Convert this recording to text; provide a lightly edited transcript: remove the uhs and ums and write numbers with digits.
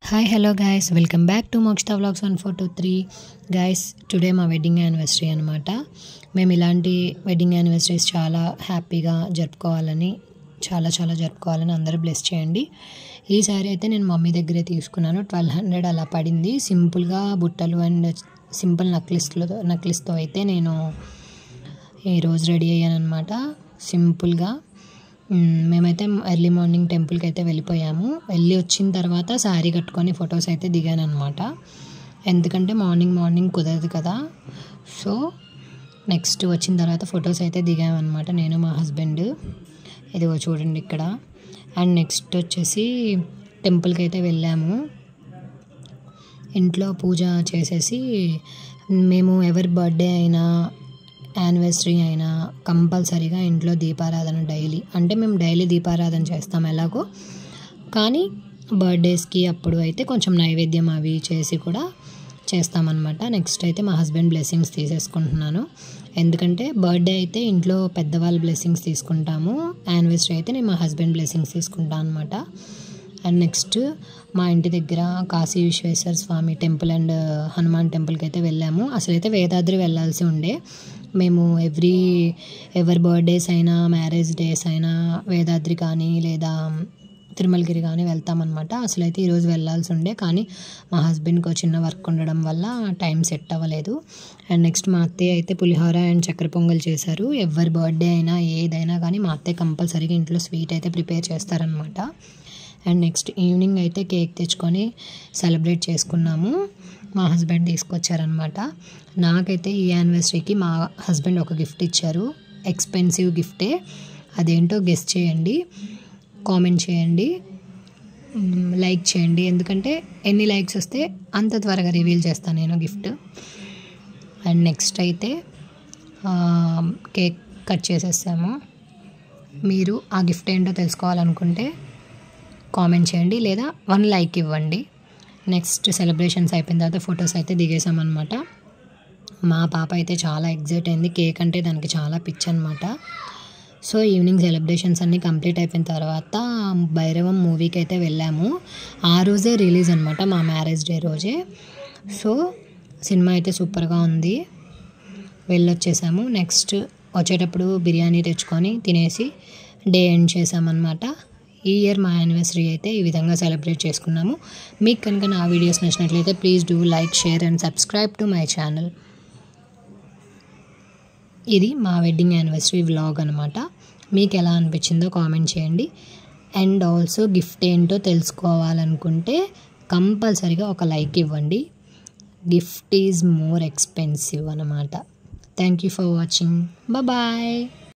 Hi hello guys, welcome back to Mokshita vlogs 1423. Guys, today మా wedding anniversary అనమాట. మేము ఇలాంటి వెడ్డింగ్ యానివర్సరీస్ చాలా హ్యాపీగా జరుపుకోవాలని అందరూ బ్లెస్ చేయండి. ఈసారి అయితే నేను మమ్మీ దగ్గరే తీసుకున్నాను. 1200 అలా పడింది. సింపుల్గా బుట్టలు అండ్ సింపుల్ నక్లిస్తో అయితే నేను ఈరోజు రెడీ అయ్యాను అనమాట. సింపుల్గా మేమైతే ఎర్లీ మార్నింగ్ టెంపుల్కి అయితే వెళ్ళిపోయాము. వెళ్ళి వచ్చిన తర్వాత శారీ కట్టుకొని ఫొటోస్ అయితే దిగాను అనమాట. ఎందుకంటే మార్నింగ్ కుదరదు కదా. సో నెక్స్ట్ వచ్చిన తర్వాత ఫొటోస్ అయితే దిగామన్నమాట, నేను మా హస్బెండ్. ఇదిగో చూడండి ఇక్కడ. అండ్ నెక్స్ట్ వచ్చేసి టెంపుల్కి అయితే వెళ్ళాము. ఇంట్లో పూజ చేసేసి మేము ఎవరి బర్త్డే అయినా యానివర్సరీ అయినా కంపల్సరీగా ఇంట్లో దీపారాధన డైలీ, అంటే మేము డైలీ దీపారాధన చేస్తాం ఎలాగో, కానీ బర్త్డేస్కి అప్పుడు అయితే కొంచెం నైవేద్యం అవి చేసి కూడా చేస్తామన్నమాట. నెక్స్ట్ అయితే మా హస్బెండ్ బ్లెస్సింగ్స్ తీసేసుకుంటున్నాను. ఎందుకంటే బర్త్డే అయితే ఇంట్లో పెద్దవాళ్ళ బ్లెస్సింగ్స్ తీసుకుంటాము, యానివర్సరీ అయితే నేను మా హస్బెండ్ బ్లెస్సింగ్స్ తీసుకుంటాను అనమాట. అండ్ నెక్స్ట్ మా ఇంటి దగ్గర కాశీ విశ్వేశ్వర స్వామి టెంపుల్ అండ్ హనుమాన్ టెంపుల్కి అయితే వెళ్ళాము. అసలైతే వేదాద్రి వెళ్ళాల్సి ఉండే. మేము ఎవరి బర్త్డేస్ అయినా మ్యారేజ్ డేస్ అయినా వేదాద్రి కానీ లేదా తిరుమలగిరి కానీ వెళ్తామన్నమాట. అసలైతే ఈరోజు వెళ్ళాల్సి ఉండే, కానీ మా హస్బెండ్కి చిన్న వర్క్ ఉండడం వల్ల టైం సెట్ అవ్వలేదు. అండ్ నెక్స్ట్ మా అత్తయ్య అయితే పులిహోర అండ్ చక్కెర పొంగల్ చేశారు. ఎవరి బర్త్డే అయినా ఏదైనా కానీ మా అత్తయ్య కంపల్సరీగా ఇంట్లో స్వీట్ అయితే ప్రిపేర్ చేస్తారనమాట. అండ్ నెక్స్ట్ ఈవినింగ్ అయితే కేక్ తెచ్చుకొని సెలబ్రేట్ చేసుకున్నాము. మా హస్బెండ్ తీసుకొచ్చారనమాట. నాకైతే ఈ యానివర్సరీకి మా హస్బెండ్ ఒక గిఫ్ట్ ఇచ్చారు. ఎక్స్పెన్సివ్ గిఫ్టే. అదేంటో గెస్ చేయండి, కామెంట్ చేయండి, లైక్ చేయండి. ఎందుకంటే ఎన్ని లైక్స్ వస్తే అంత త్వరగా రివీల్ చేస్తాను నేను గిఫ్ట్. అండ్ నెక్స్ట్ అయితే కేక్ కట్ చేసేసాము. మీరు ఆ గిఫ్ట్ ఏంటో తెలుసుకోవాలనుకుంటే కామెంట్ చేయండి లేదా 1 లైక్ ఇవ్వండి. నెక్స్ట్ సెలబ్రేషన్స్ అయిపోయిన తర్వాత ఫొటోస్ అయితే దిగేసామన్నమాట. మా పాప అయితే చాలా ఎగ్జైట్ అయింది. కేక్ అంటే దానికి చాలా పిచ్చి అనమాట. సో ఈవినింగ్ సెలబ్రేషన్స్ అన్నీ కంప్లీట్ అయిపోయిన తర్వాత భైరవం మూవీకి అయితే వెళ్ళాము. ఆ రోజే రిలీజ్ అనమాట, మా మ్యారేజ్ డే రోజే. సో సినిమా అయితే సూపర్గా ఉంది, వెళ్ళొచ్చేసాము. నెక్స్ట్ వచ్చేటప్పుడు బిర్యానీ తెచ్చుకొని తినేసి డే ఎండ్ చేసామన్నమాట. ఈ ఇయర్ మా యానివర్సరీ అయితే ఈ విధంగా సెలబ్రేట్ చేసుకున్నాము. మీకు కనుక నా వీడియోస్ నచ్చినట్లయితే please do like, share and subscribe to my channel. ఇది మా వెడ్డింగ్ యానివర్సరీ వ్లాగ్ అనమాట. మీకు ఎలా అనిపించిందో కామెంట్ చేయండి. అండ్ ఆల్సో గిఫ్ట్ ఏంటో తెలుసుకోవాలనుకుంటే కంపల్సరీగా ఒక లైక్ ఇవ్వండి. గిఫ్ట్ ఈజ్ మోర్ ఎక్స్పెన్సివ్ అనమాట. Thank you for watching. Bye.